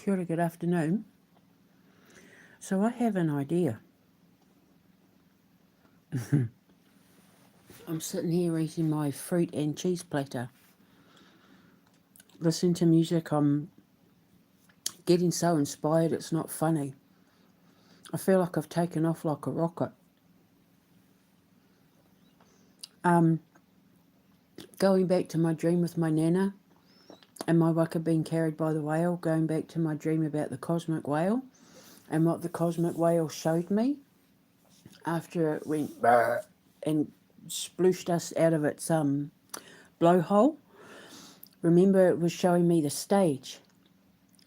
Kia ora, good afternoon. So I have an idea. I'm sitting here eating my fruit and cheese platter, listening to music. I'm getting so inspired it's not funny. I feel like I've taken off like a rocket. Um, Going back to my dream with my nana and my waka being carried by the whale, going back to my dream about the cosmic whale and what the cosmic whale showed me after it went "Brr" and splooshed us out of its blowhole. Remember, it was showing me the stage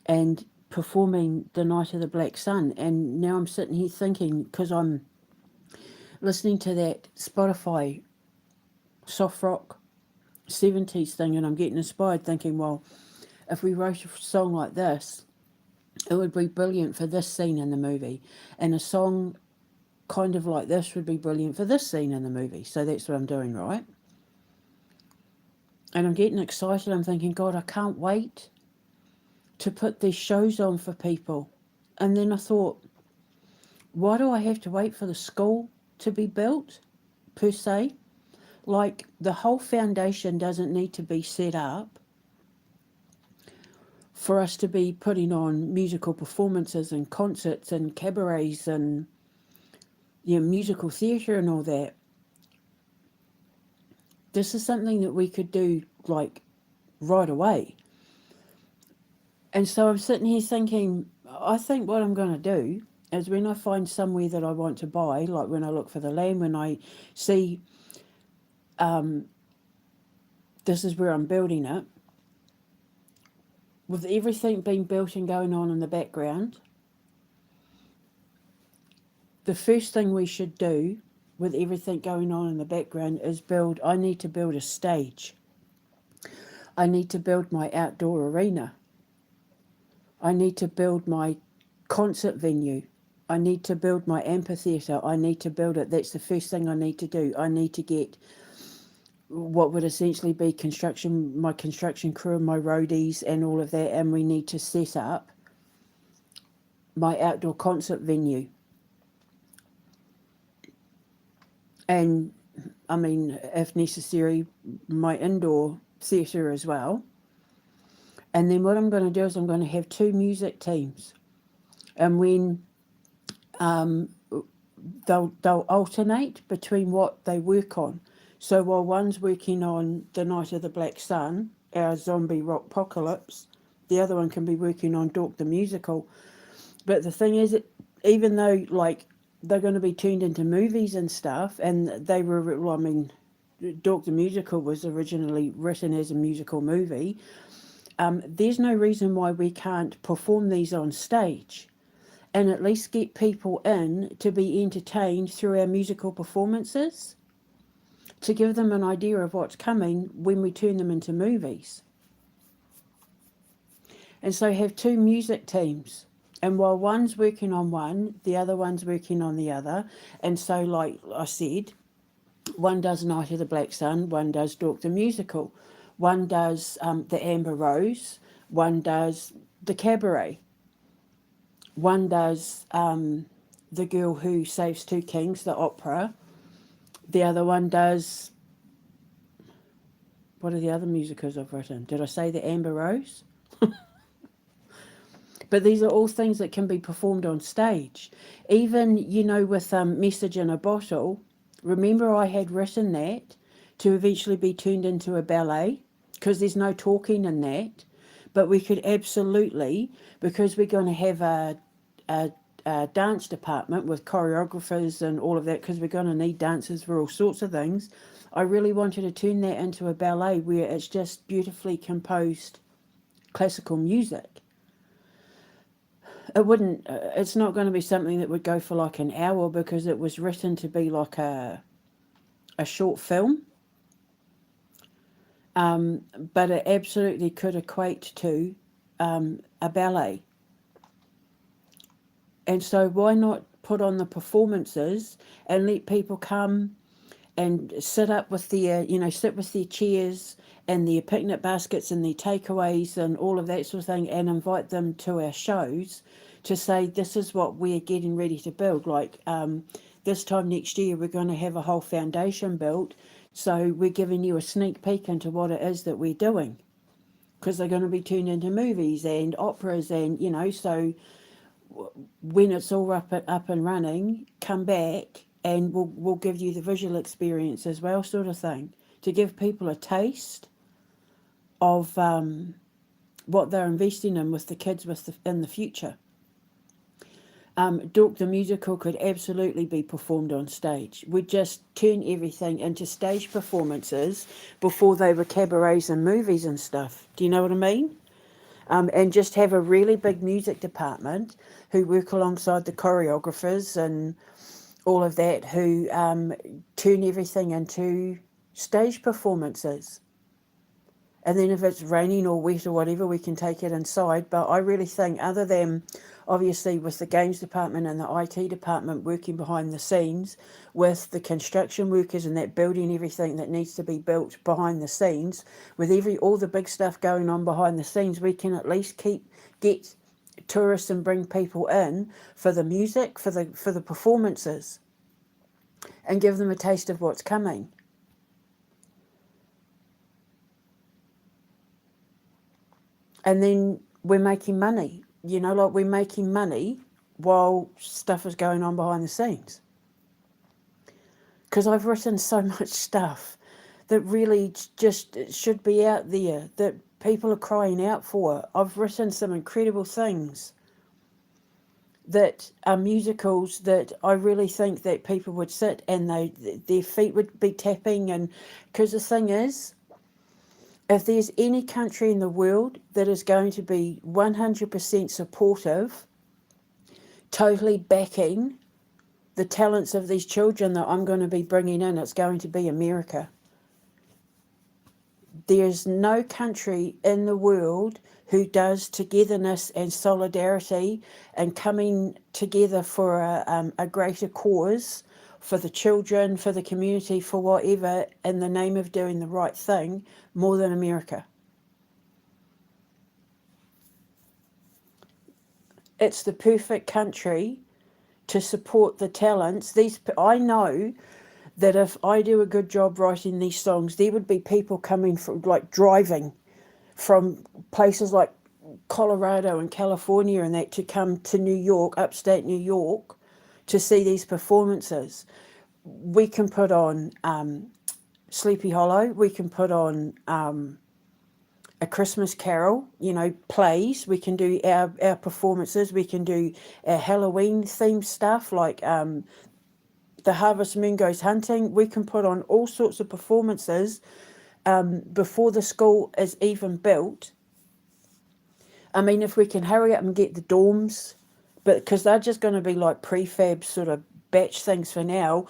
and performing the Night of the Black Sun. And now I'm sitting here thinking, because I'm listening to that Spotify soft rock 70s thing, and I'm getting inspired thinking, well, if we wrote a song like this, it would be brilliant for this scene in the movie. And a song kind of like this would be brilliant for this scene in the movie. So that's what I'm doing, right? And I'm getting excited. I'm thinking, God, I can't wait to put these shows on for people. And then I thought, why do I have to wait for the school to be built, per se? Like, the whole foundation doesn't need to be set up for us to be putting on musical performances and concerts and cabarets and musical theatre and all that. This is something that we could do, like, right away. And so I'm sitting here thinking, I think what I'm going to do is when I find somewhere that I want to buy, like when I look for the land, when I see this is where I'm building it, with everything being built and going on in the background, the first thing we should do with everything going on in the background is I need to build a stage. I need to build my outdoor arena. I need to build my concert venue. I need to build my amphitheatre. I need to build it. That's the first thing I need to do. I need to get what would essentially be my construction crew, my roadies and all of that, and we need to set up my outdoor concert venue. And, I mean, if necessary, my indoor theatre as well. And then what I'm going to do is I'm going to have 2 music teams. And when they'll alternate between what they work on. So while one's working on The Night of the Black Sun, our zombie rock apocalypse, the other one can be working on Dork the Musical. But the thing is, even though, like, they're going to be turned into movies and stuff, and they were, well, I mean, Dork the Musical was originally written as a musical movie, there's no reason why we can't perform these on stage and at least get people in to be entertained through our musical performances, to give them an idea of what's coming when we turn them into movies. And so have 2 music teams. And while one's working on one, the other one's working on the other. And so, like I said, one does Night of the Black Sun, one does Dork the Musical, one does the Amber Rose, one does the Cabaret, one does The Girl Who Saves Two Kings, the opera, the other one does, what are the other musicals I've written? Did I say the Amber Rose? But these are all things that can be performed on stage. Even, with Message in a Bottle, remember I had written that to eventually be turned into a ballet, because there's no talking in that. But we could absolutely, because we're going to have a dance department with choreographers and all of that, because we're going to need dancers for all sorts of things. I really wanted to turn that into a ballet where it's just beautifully composed classical music. It's not going to be something that would go for like an hour, because it was written to be like a short film. But it absolutely could equate to a ballet. And so why not put on the performances and let people come and sit up with their, sit with their chairs and their picnic baskets and their takeaways and all of that sort of thing, and invite them to our shows to say, this is what we're getting ready to build. Like this time next year, we're going to have a whole foundation built. So we're giving you a sneak peek into what it is that we're doing, because they're going to be turned into movies and operas, and so when it's all up and running, come back and we'll give you the visual experience as well, sort of thing, to give people a taste of what they're investing in with the kids in the future. Dork the Musical could absolutely be performed on stage. We'd just turn everything into stage performances before they were cabarets and movies and stuff. Do you know what I mean? And just have a really big music department who work alongside the choreographers and all of that, who turn everything into stage performances. And then if it's raining or wet or whatever, we can take it inside. But I really think, other than obviously with the games department and the IT department working behind the scenes, with the construction workers and that building everything that needs to be built behind the scenes, with all the big stuff going on behind the scenes, we can at least get tourists and bring people in for the music, for the performances, and give them a taste of what's coming. And then we're making money, like we're making money while stuff is going on behind the scenes. Because I've written so much stuff that really just should be out there, that people are crying out for. I've written some incredible things that are musicals that I really think that people would sit and their feet would be tapping. And because the thing is, if there's any country in the world that is going to be 100% supportive, totally backing the talents of these children that I'm going to be bringing in, it's going to be America. There's no country in the world who does togetherness and solidarity and coming together for a greater cause, for the children, for the community, for whatever, in the name of doing the right thing, more than America. It's the perfect country to support the talents. I know that if I do a good job writing these songs, there would be people coming from, like, driving from places like Colorado and California and that, to come to New York, upstate New York, to see these performances. We can put on Sleepy Hollow, we can put on A Christmas Carol, plays. We can do our performances. We can do our Halloween themed stuff, like The Harvest Moon Goes Hunting. We can put on all sorts of performances before the school is even built. I mean, if we can hurry up and get the dorms, but because they're just going to be like prefab sort of batch things for now,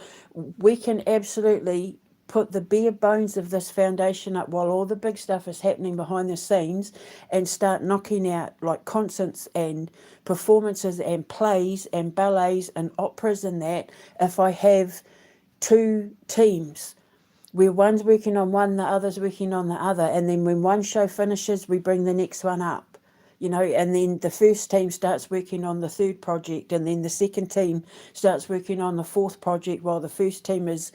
we can absolutely put the bare bones of this foundation up while all the big stuff is happening behind the scenes, and start knocking out like concerts and performances and plays and ballets and operas and that. If I have two teams where one's working on one, the other's working on the other, and then when one show finishes, we bring the next one up. And then the first team starts working on the third project, and then the second team starts working on the fourth project while the first team is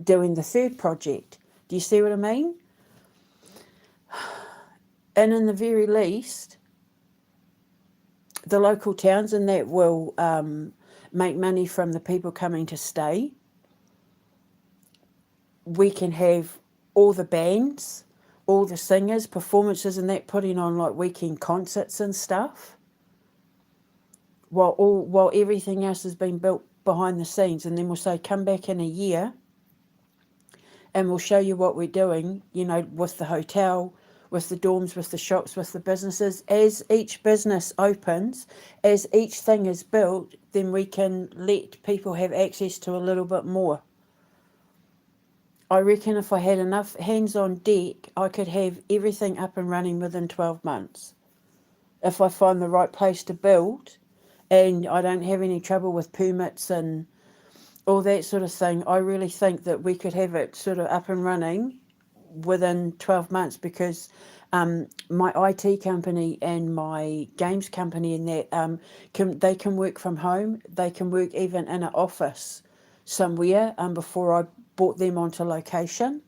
doing the third project. Do you see what I mean? And in the very least, the local towns and that will make money from the people coming to stay. We can have all the bands, all the singers, performances and that, putting on like weekend concerts and stuff, while everything else has been built behind the scenes. And then we'll say, come back in a year and we'll show you what we're doing, with the hotel, with the dorms, with the shops, with the businesses. As each business opens, as each thing is built, then we can let people have access to a little bit more. I reckon if I had enough hands on deck, I could have everything up and running within 12 months. If I find the right place to build and I don't have any trouble with permits and all that sort of thing. I really think that we could have it sort of up and running within 12 months, because my IT company and my games company and that can work from home. They can work even in an office somewhere before I brought them onto location.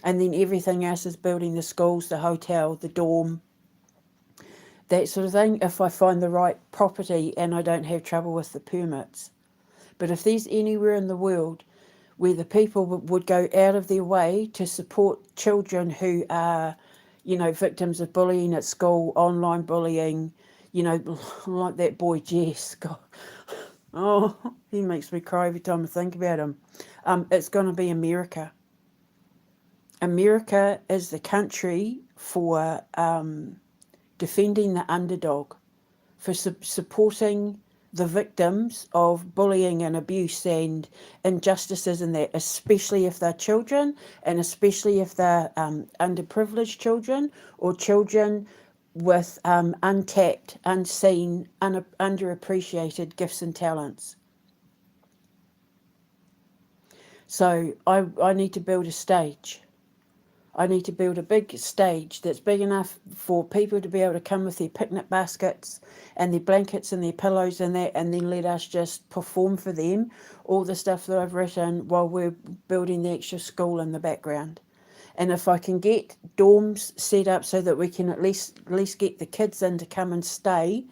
And then everything else is building, the schools, the hotel, the dorm, that sort of thing, if I find the right property and I don't have trouble with the permits. But if there's anywhere in the world where the people would go out of their way to support children who are, victims of bullying at school, online bullying, like that boy Jess, God, oh, he makes me cry every time I think about him. It's going to be America. America is the country for defending the underdog, for supporting the victims of bullying and abuse and injustices and that, especially if they're children, and especially if they're underprivileged children or children with untapped, unseen, underappreciated gifts and talents. So I need to build a stage. I need to build a big stage that's big enough for people to be able to come with their picnic baskets and their blankets and their pillows and that, and then let us just perform for them all the stuff that I've written while we're building the extra school in the background. And if I can get dorms set up so that we can at least get the kids in to come and stay,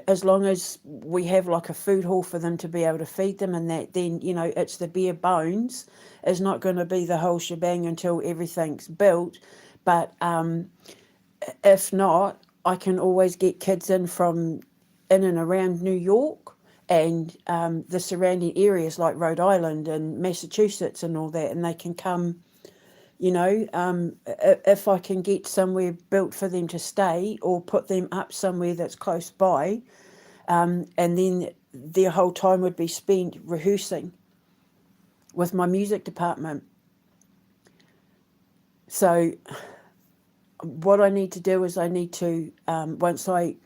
as long as we have like a food hall for them to be able to feed them and that, then, it's the bare bones. It's not going to be the whole shebang until everything's built. But if not, I can always get kids in from in and around New York and the surrounding areas like Rhode Island and Massachusetts and all that, and they can come. If I can get somewhere built for them to stay or put them up somewhere that's close by, and then their whole time would be spent rehearsing with my music department. So what I need to do is I need to, once I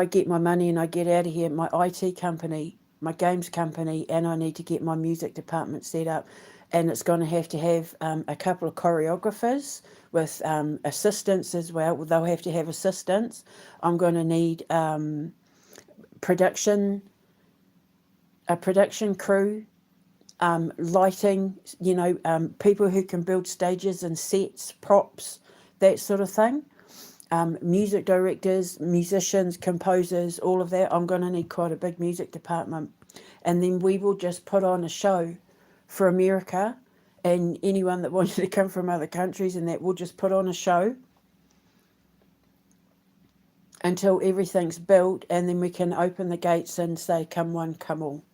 get my money and I get out of here, my IT company, my games company, and I need to get my music department set up. And it's going to have a couple of choreographers with assistants as well. They'll have to have assistants. I'm going to need a production crew, lighting, people who can build stages and sets, props, that sort of thing. Music directors, musicians, composers, all of that. I'm going to need quite a big music department. And then we will just put on a show for America, and anyone that wanted to come from other countries, and that will just put on a show until everything's built, and then we can open the gates and say, come one, come all.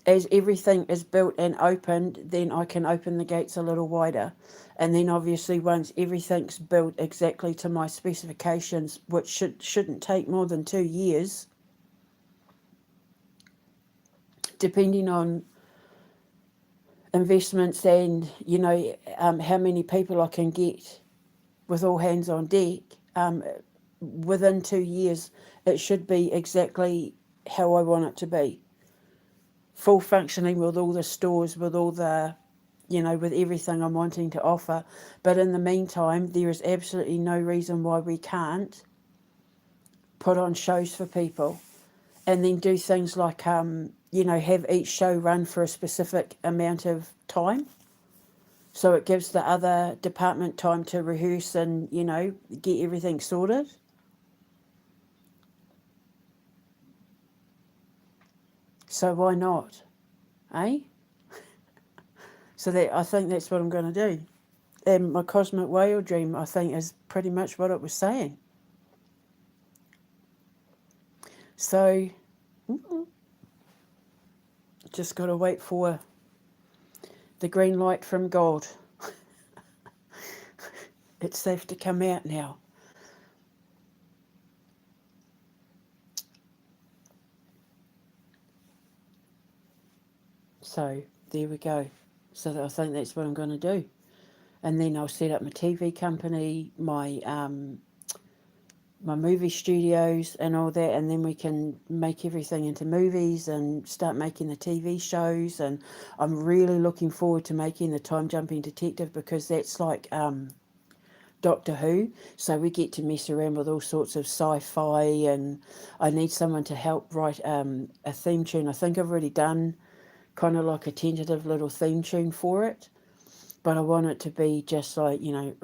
As everything is built and opened, then I can open the gates a little wider. And then obviously once everything's built exactly to my specifications, which shouldn't take more than 2 years, depending on investments and, how many people I can get with all hands on deck, within 2 years, it should be exactly how I want it to be. Full functioning with all the stores, with all the, with everything I'm wanting to offer. But in the meantime, there is absolutely no reason why we can't put on shows for people and then do things like, have each show run for a specific amount of time. So it gives the other department time to rehearse and, get everything sorted. So why not? Eh? So I think that's what I'm going to do. And my cosmic whale dream, I think, is pretty much what it was saying. So, just got to wait for the green light from God. It's safe to come out now. So, there we go. So I think that's what I'm going to do. And then I'll set up my TV company, my my movie studios and all that, and then we can make everything into movies and start making the TV shows. And I'm really looking forward to making the Time Jumping Detective, because that's like Doctor Who, so we get to mess around with all sorts of sci-fi, and I need someone to help write a theme tune. I think I've already done kind of like a tentative little theme tune for it, but I want it to be just like, you know,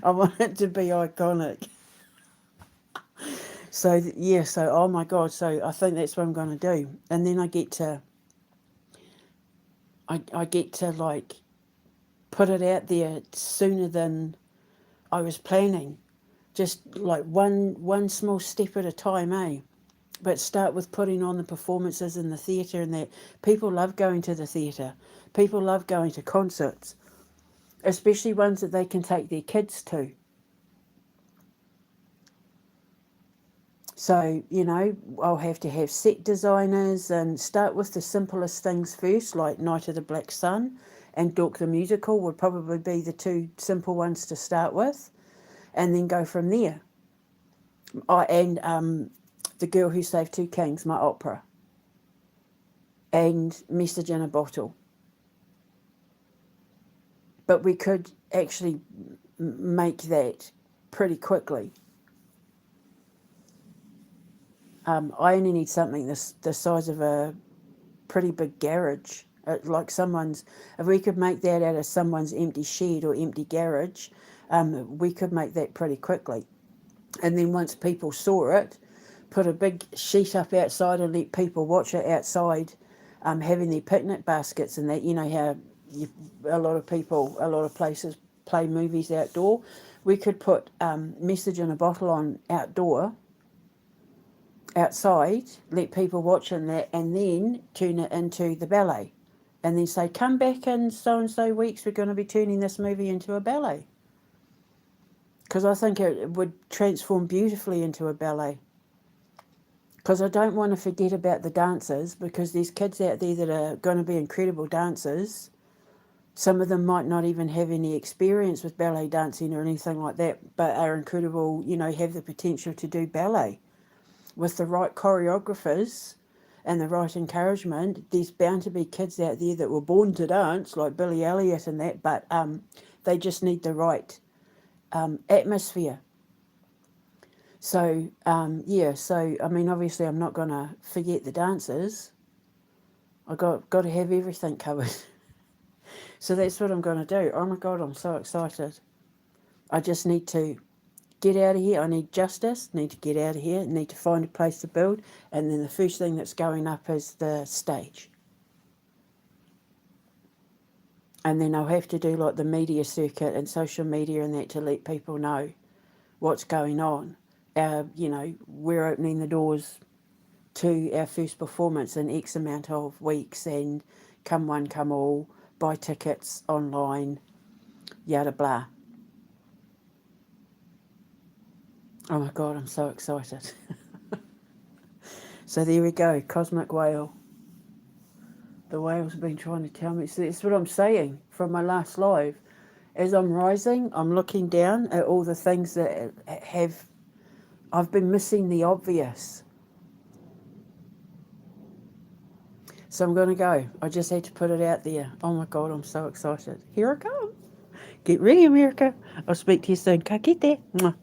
I want it to be iconic. So yeah, so oh my god, so I think that's what I'm going to do, and then I get to like put it out there sooner than I was planning. Just like one small step at a time, eh? But start with putting on the performances in the theatre, and that people love going to the theatre. People love going to concerts, especially ones that they can take their kids to. So, you know, I'll have to have set designers and start with the simplest things first, like Night of the Black Sun and Dork the Musical would probably be the two simple ones to start with, and then go from there. And The Girl Who Saved Two Kings, my opera, and Message in a Bottle. But we could actually make that pretty quickly. I only need something the size of a pretty big garage. Like someone's, if we could make that out of someone's empty shed or empty garage, we could make that pretty quickly. And then once people saw it, put a big sheet up outside and let people watch it outside, having their picnic baskets and that. You know how a lot of places play movies outdoor. We could put Message in a Bottle on outside, let people watch in that, and then turn it into the ballet. And then say, come back in so and so weeks, we're going to be turning this movie into a ballet. Because I think it would transform beautifully into a ballet. Because I don't want to forget about the dancers, because there's kids out there that are going to be incredible dancers. Some of them might not even have any experience with ballet dancing or anything like that, but are incredible, you know, have the potential to do ballet. With the right choreographers and the right encouragement, there's bound to be kids out there that were born to dance, like Billy Elliot and that, but they just need the right atmosphere. So, so, I mean, obviously I'm not going to forget the dancers. I got to have everything covered. So that's what I'm going to do. Oh my God, I'm so excited. I just need to get out of here. I need justice, need to get out of here, need to find a place to build, and then the first thing that's going up is the stage. And then I'll have to do like the media circuit and social media and that to let people know what's going on. We're opening the doors to our first performance in X amount of weeks, and come one, come all, buy tickets online, yada blah. Oh my God, I'm so excited. So there we go, Cosmic Whale. The whale's been trying to tell me. So that's what I'm saying from my last live. As I'm rising, I'm looking down at all the things that I've been missing the obvious. So I'm going to go. I just had to put it out there. Oh my God, I'm so excited. Here I come. Get ready, America. I'll speak to you soon. Ka kite. Mwah.